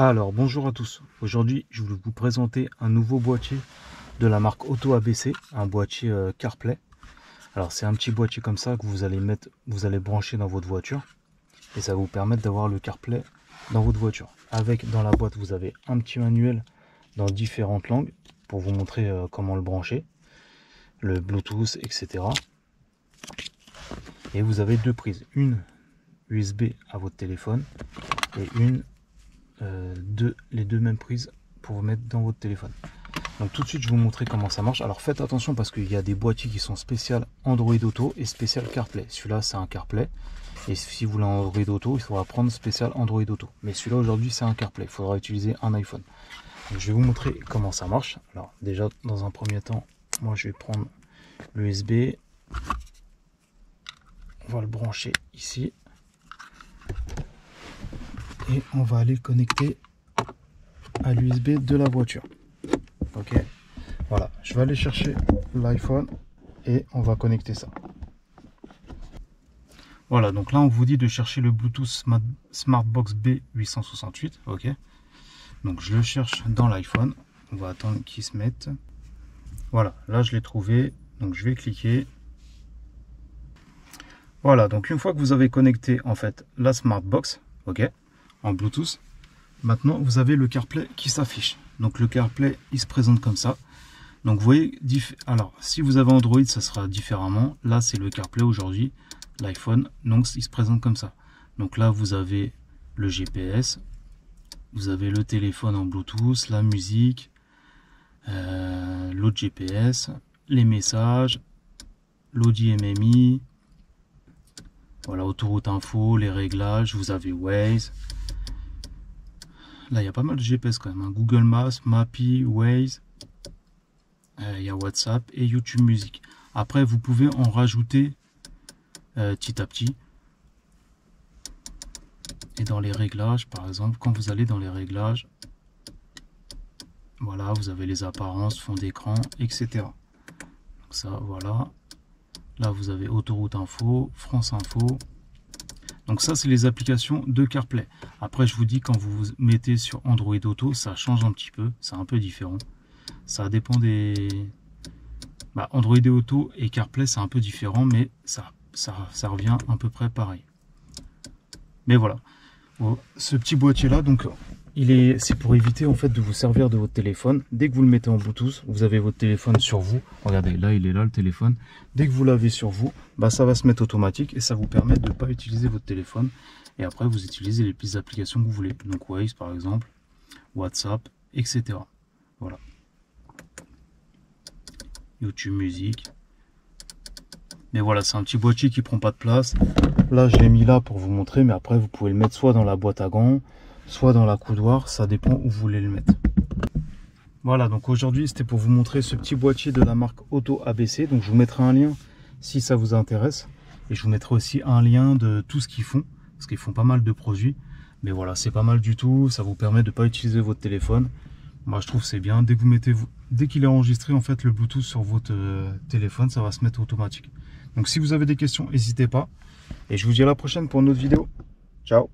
Alors bonjour à tous, aujourd'hui je vais vous présenter un nouveau boîtier de la marque Auto ABC, un boîtier CarPlay. Alors c'est un petit boîtier comme ça que vous allez brancher dans votre voiture et ça va vous permettre d'avoir le CarPlay dans votre voiture. Avec dans la boîte vous avez un petit manuel dans différentes langues pour vous montrer comment le brancher, le Bluetooth, etc. Et vous avez deux prises, une USB à votre téléphone et une les deux mêmes prises pour vous mettre dans votre téléphone. Donc tout de suite je vais vous montrer comment ça marche. Alors faites attention parce qu'il y a des boîtiers qui sont spécial Android Auto et spécial CarPlay. Celui-là c'est un CarPlay et si vous voulez un Android Auto il faudra prendre spécial Android Auto. Mais celui-là aujourd'hui c'est un CarPlay, il faudra utiliser un iPhone. Donc, je vais vous montrer comment ça marche. Alors déjà dans un premier temps moi je vais prendre l'USB, on va le brancher ici. Et on va aller le connecter à l'USB de la voiture. Ok, voilà, je vais aller chercher l'iPhone et on va connecter ça. Voilà, donc là on vous dit de chercher le Bluetooth Smartbox B868. Ok, donc je le cherche dans l'iPhone. On va attendre qu'il se mette. Voilà, là je l'ai trouvé. Donc je vais cliquer. Voilà, donc une fois que vous avez connecté en fait la Smartbox, ok, en Bluetooth, maintenant vous avez le CarPlay qui s'affiche. Donc le CarPlay il se présente comme ça. Donc vous voyez, alors si vous avez Android ça sera différemment. Là c'est le CarPlay aujourd'hui, l'iPhone, donc il se présente comme ça. Donc là vous avez le GPS, vous avez le téléphone en Bluetooth, la musique, l'autre GPS, les messages, l'Audi MMI. Voilà, autoroute info, les réglages, vous avez Waze. Là, il y a pas mal de GPS quand même. Hein. Google Maps, Mappy, Waze. Il y a WhatsApp et YouTube Music. Après, vous pouvez en rajouter petit à petit. Et dans les réglages, par exemple, quand vous allez dans les réglages, voilà, vous avez les apparences, fond d'écran, etc. Donc ça, voilà. Là, vous avez autoroute info, France Info. Donc ça, c'est les applications de CarPlay. Après, je vous dis, quand vous vous mettez sur Android Auto, ça change un petit peu. C'est un peu différent. Ça dépend des... Android Auto et CarPlay, c'est un peu différent, mais ça revient à peu près pareil. Mais voilà. Bon, ce petit boîtier-là, donc, c'est pour éviter en fait de vous servir de votre téléphone. Dès que vous le mettez en Bluetooth, vous avez votre téléphone sur vous. Regardez, là, il est là, le téléphone. Dès que vous l'avez sur vous, ça va se mettre automatique et ça vous permet de ne pas utiliser votre téléphone. Et après, vous utilisez les petites applications que vous voulez. Donc, Waze, par exemple, WhatsApp, etc. Voilà. YouTube Music. Mais voilà, c'est un petit boîtier qui prend pas de place. Là, je l'ai mis là pour vous montrer, mais après, vous pouvez le mettre soit dans la boîte à gants, soit dans la coudoir, ça dépend où vous voulez le mettre. Voilà, donc aujourd'hui, c'était pour vous montrer ce petit boîtier de la marque Auto ABC. Donc, je vous mettrai un lien si ça vous intéresse. Et je vous mettrai aussi un lien de tout ce qu'ils font, parce qu'ils font pas mal de produits. Mais voilà, c'est pas mal du tout. Ça vous permet de ne pas utiliser votre téléphone. Moi, je trouve c'est bien. Dès qu'il est enregistré, en fait, le Bluetooth sur votre téléphone, ça va se mettre automatique. Donc, si vous avez des questions, n'hésitez pas. Et je vous dis à la prochaine pour une autre vidéo. Ciao!